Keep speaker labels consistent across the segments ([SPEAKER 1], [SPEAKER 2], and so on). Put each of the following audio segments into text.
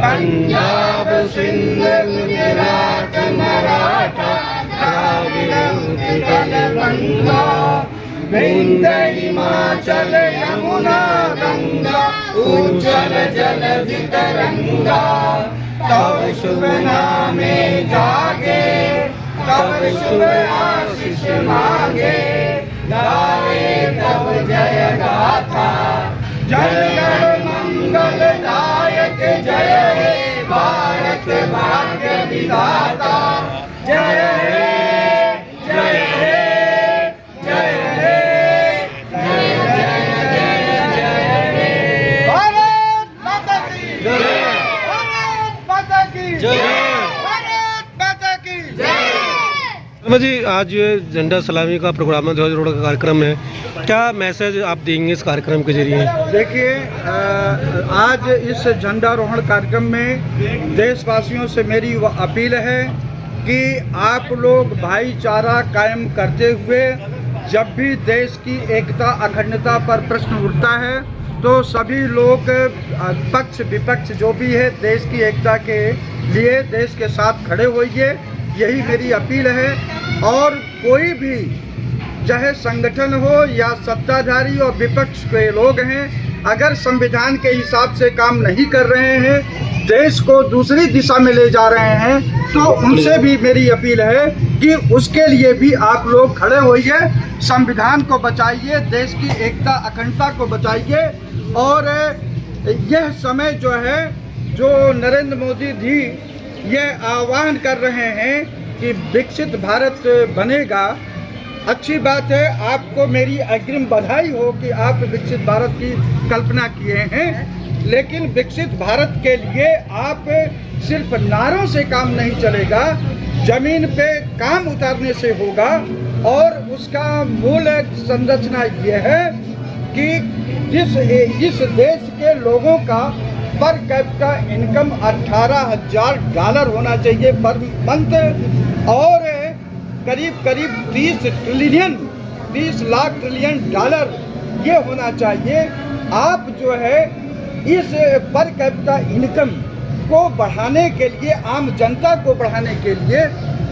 [SPEAKER 1] पंजाब सिंध गुजरात मराठा द्राविड़ उत्कल बंगा विंध्य हिमाचल यमुना गंगा उज्जल जलधि तरंगा तव शुभ नामे जागे तव शुभ आशीष मांगे गाए तव जय गाथा जय गण मंगल दायक जय हे भारत भाग्य विधाता जय हे जय हे जय हे जय जय जय हे भारत माता की जय भारत माता की जय भारत माता की जय।
[SPEAKER 2] जी आज ये झंडा सलामी का प्रोग्राम है, ध्वजारोहण का कार्यक्रम है, क्या मैसेज आप देंगे इस कार्यक्रम के जरिए?
[SPEAKER 3] देखिए, आज इस झंडारोहण कार्यक्रम में देशवासियों से मेरी अपील है कि आप लोग भाईचारा कायम करते हुए जब भी देश की एकता अखंडता पर प्रश्न उठता है तो सभी लोग पक्ष विपक्ष जो भी है देश की एकता के लिए देश के साथ खड़े होइए, यही मेरी अपील है। और कोई भी चाहे संगठन हो या सत्ताधारी और विपक्ष के लोग हैं, अगर संविधान के हिसाब से काम नहीं कर रहे हैं, देश को दूसरी दिशा में ले जा रहे हैं, तो उनसे भी मेरी अपील है कि उसके लिए भी आप लोग खड़े होइए, संविधान को बचाइए, देश की एकता अखंडता को बचाइए। और यह समय जो है, जो नरेंद्र मोदी जी ये आह्वान कर रहे हैं कि विकसित भारत बनेगा, अच्छी बात है, आपको मेरी अग्रिम बधाई हो कि आप विकसित भारत की कल्पना किए हैं, लेकिन विकसित भारत के लिए आप सिर्फ नारों से काम नहीं चलेगा, जमीन पे काम उतारने से होगा। और उसका मूल संरचना ये है कि इस देश के लोगों का पर कैपिटा इनकम $18,000 होना चाहिए पर मंथ, और करीब 30 लाख ट्रिलियन डॉलर ये होना चाहिए। आप जो है इस पर कैपिटा इनकम को बढ़ाने के लिए, आम जनता को बढ़ाने के लिए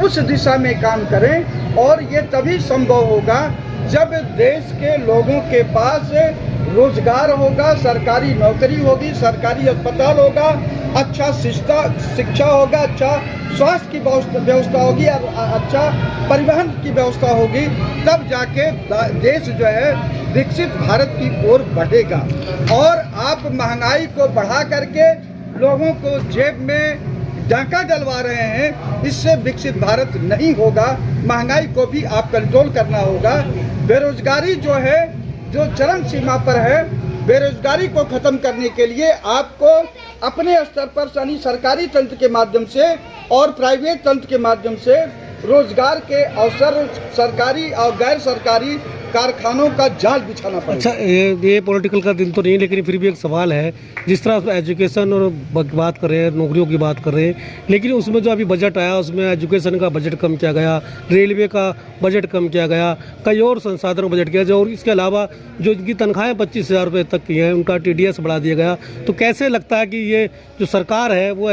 [SPEAKER 3] उस दिशा में काम करें, और ये तभी संभव होगा जब देश के लोगों के पास रोजगार होगा, सरकारी नौकरी होगी, सरकारी अस्पताल होगा, अच्छा शिक्षा होगा, अच्छा स्वास्थ्य की व्यवस्था होगी, और अच्छा परिवहन की व्यवस्था होगी, तब जाके देश जो है विकसित भारत की ओर बढ़ेगा। और आप महंगाई को बढ़ा करके लोगों को जेब में डाका डलवा रहे हैं, इससे विकसित भारत नहीं होगा। महंगाई को भी आप कंट्रोल करना होगा। बेरोजगारी जो है, जो चरम सीमा पर है, बेरोजगारी को खत्म करने के लिए आपको अपने स्तर पर यानी सरकारी तंत्र के माध्यम से और प्राइवेट तंत्र के माध्यम से रोजगार के अवसर, सरकारी और गैर सरकारी कारखानों का जाल बिछाना पड़ेगा।
[SPEAKER 2] अच्छा, ये पॉलिटिकल का दिन तो नहीं, लेकिन फिर भी एक सवाल है, जिस तरह एजुकेशन और बात कर रहे हैं, नौकरियों की बात कर रहे हैं, लेकिन उसमें जो अभी बजट आया उसमें एजुकेशन का बजट कम किया गया, रेलवे का बजट कम किया गया, कई और संसाधनों का बजट किया गया, और इसके अलावा जो इनकी तनख्वाहें 25,000 रुपये तक की हैं, उनका TDS बढ़ा दिया गया। तो कैसे लगता है कि ये जो सरकार है वो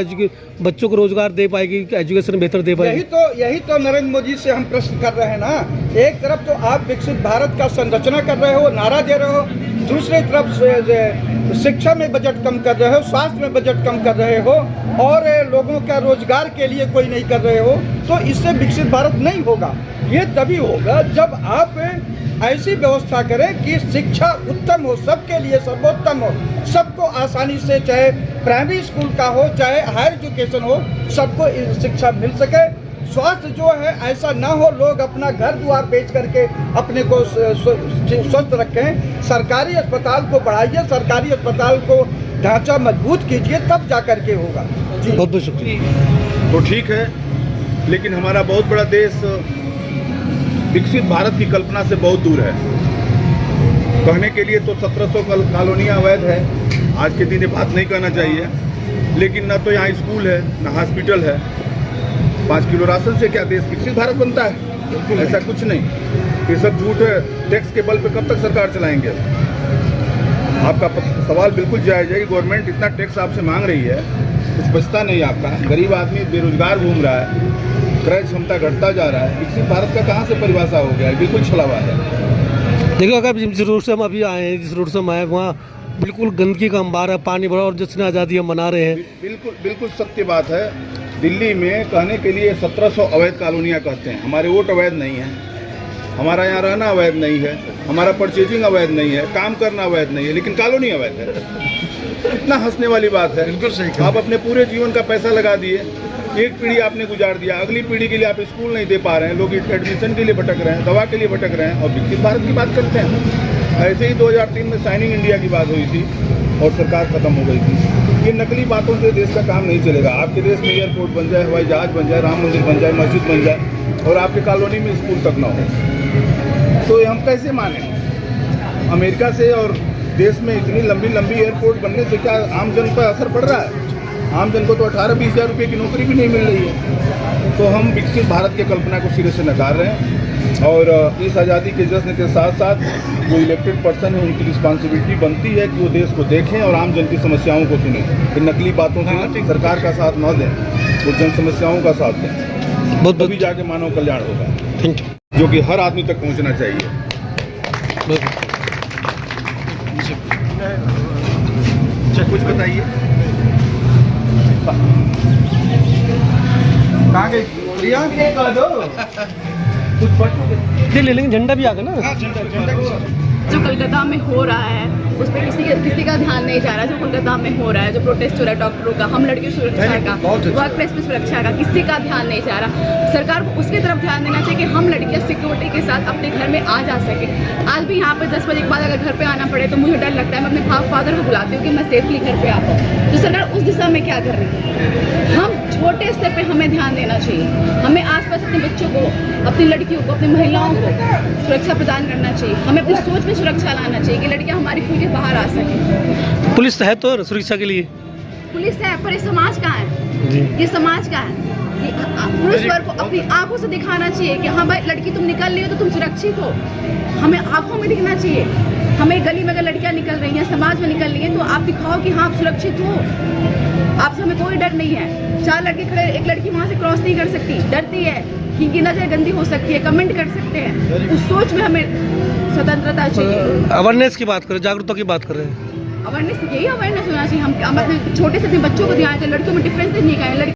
[SPEAKER 2] बच्चों को रोजगार दे पाएगी, एजुकेशन बेहतर दे पाएगी?
[SPEAKER 3] यही तो नरेंद्र मोदी से हम प्रश्न कर रहे हैं ना। एक तरफ तो आप विकसित भारत का संरचना कर रहे हो, नारा दे रहे हो, दूसरी तरफ से शिक्षा में बजट कम कर रहे हो, स्वास्थ्य में बजट कम कर रहे हो, और लोगों का रोजगार के लिए कोई नहीं कर रहे हो, तो इससे विकसित भारत नहीं होगा। ये तभी होगा जब आप ऐसी व्यवस्था करें कि शिक्षा उत्तम हो, सबके लिए सर्वोत्तम हो, सबको आसानी से, चाहे प्राइमरी स्कूल का हो चाहे हायर एजुकेशन हो, सबको शिक्षा मिल सके। स्वास्थ्य जो है ऐसा ना हो लोग अपना घर द्वार बेच करके अपने को स्वस्थ रखें। सरकारी अस्पताल को बढ़ाइए, सरकारी अस्पताल को ढांचा मजबूत कीजिए, तब जा करके होगा। जी
[SPEAKER 2] बहुत बहुत शुक्रिया।
[SPEAKER 4] तो ठीक है, लेकिन हमारा बहुत बड़ा देश विकसित भारत की कल्पना से बहुत दूर है। कहने के लिए तो 1700 कॉलोनियाँ अवैध है, आज के दिन ये बात नहीं कहना चाहिए, लेकिन न तो यहाँ स्कूल है न हॉस्पिटल है। 5 किलो राशन से क्या देश विकसित भारत बनता है? ऐसा कुछ नहीं। ये सब झूठ है। टैक्स के बल पे कब तक सरकार चलाएंगे? आपका सवाल बिल्कुल जायज़ है कि गवर्नमेंट इतना टैक्स आपसे मांग रही है, कुछ बचता नहीं आपका। गरीब आदमी बेरोजगार घूम रहा है, क्रय क्षमता घटता जा रहा है। विकसित भारत का कहाँ से परिभाषा हो गया है? बिल्कुल छलावा है।
[SPEAKER 2] देखिए अगर जिस रोड से हम अभी आए हैं, जिस रोड से हम आए वहाँ बिल्कुल गंदगी का अंबार है, पानी भरा और जिसने आज़ादी हम मना रहे हैं।
[SPEAKER 4] बिल्कुल बिल्कुल सत्य बात है। दिल्ली में कहने के लिए 1700 अवैध कॉलोनियाँ कहते हैं। हमारे वोट अवैध नहीं है, हमारा यहाँ रहना अवैध नहीं है, हमारा परचेजिंग अवैध नहीं है, काम करना अवैध नहीं है, लेकिन कॉलोनी अवैध है। कितना हंसने वाली बात है।
[SPEAKER 3] बिल्कुल सही।
[SPEAKER 4] आप अपने पूरे जीवन का पैसा लगा दिए, एक पीढ़ी आपने गुजार दिया, अगली पीढ़ी के लिए आप स्कूल नहीं दे पा रहे हैं, लोग एडमिशन के लिए भटक रहे हैं, दवा के लिए भटक रहे हैं, और विकसित भारत की बात करते हैं। ऐसे ही 2003 में साइनिंग इंडिया की बात हुई थी और सरकार खत्म हो गई थी। ये नकली बातों से देश का काम नहीं चलेगा। आपके देश में एयरपोर्ट बन जाए, हवाई जहाज बन जाए, राम मंदिर बन जाए, मस्जिद बन जाए और आपके कॉलोनी में स्कूल तक ना हो, तो हम कैसे माने? अमेरिका से और देश में इतनी लंबी लंबी एयरपोर्ट बनने से क्या आम जन पर असर पड़ रहा है? आम जन को तो 18-20 हज़ार रुपये की नौकरी भी नहीं मिल रही है। तो हम विकसित भारत की कल्पना को सिरे से नकार रहे हैं, और इस आज़ादी के जश्न के साथ साथ जो इलेक्टेड पर्सन है उनकी रिस्पॉन्सिबिलिटी बनती है कि वो देश को देखें और आम जन की समस्याओं को सुनें। फिर नकली बातों से सरकार का साथ न दें, वो जन समस्याओं का साथ दें,
[SPEAKER 2] बहुत
[SPEAKER 4] तभी जाके मानव कल्याण होगा,
[SPEAKER 2] थैंक यू।
[SPEAKER 4] जो कि हर आदमी तक पहुंचना चाहिए। कुछ बताइए।
[SPEAKER 3] कहाँ गई प्रिया?
[SPEAKER 2] ये ले लेंगे, झंडा भी आ गया ना।
[SPEAKER 5] जो कलकत्ता में हो रहा है उस पर किसी का ध्यान नहीं जा रहा। जो कलकत्ता में हो रहा है, जो प्रोटेस्ट हो रहा है डॉक्टरों का, हम लड़कियों की सुरक्षा का, वर्क प्लेस पे सुरक्षा का, किसी का ध्यान नहीं जा रहा। सरकार को उसकी तरफ ध्यान देना चाहिए कि हम लड़कियां सिक्योरिटी के साथ अपने घर में आ जा सके। आज भी यहाँ पर 10 बजे के बाद अगर घर पे आना पड़े तो मुझे डर लगता है। मैं अपने फादर को बुलाती हूँ कि मैं सेफली घर पे आ पाऊँ। तो सरकार उस दिशा में क्या कर रही है? हम छोटे स्तर पे हमें ध्यान देना चाहिए। हमें आसपास अपने बच्चों को, अपनी लड़कियों को, अपनी महिलाओं को सुरक्षा प्रदान करना चाहिए। हमें अपनी सोच में सुरक्षा लाना चाहिए कि लड़कियां हमारी खुल के बाहर आ सकें।
[SPEAKER 2] पुलिस है तो सुरक्षा के लिए,
[SPEAKER 5] पुलिस है पर ये समाज का है
[SPEAKER 2] जी।
[SPEAKER 5] ये समाज का है। ये पुरुष वर्ग को अपनी आंखों से दिखाना चाहिए कि हाँ भाई लड़की तुम निकल रही हो तो तुम सुरक्षित हो। हमें आंखों में दिखना चाहिए। हमें गली में अगर लड़कियां निकल रही हैं, समाज में निकल रही हैं, तो आप दिखाओ कि हाँ आप सुरक्षित हो, आपसे हमें कोई डर नहीं है। 4 लड़के खड़े, एक लड़की वहाँ से क्रॉस नहीं कर सकती, डरती है कि इनकी नजर गंदी हो सकती है, कमेंट कर सकते हैं। उस सोच में हमें स्वतंत्रता चाहिए।
[SPEAKER 2] अवेयरनेस की बात करें, जागरूकता की बात कर रहे हैं।
[SPEAKER 5] अवेयरनेस, यही अवेयरनेस होना चाहिए। हम अपने छोटे से अपने बच्चों को ध्यान दें। लड़कियों में डिफरेंस नहीं है।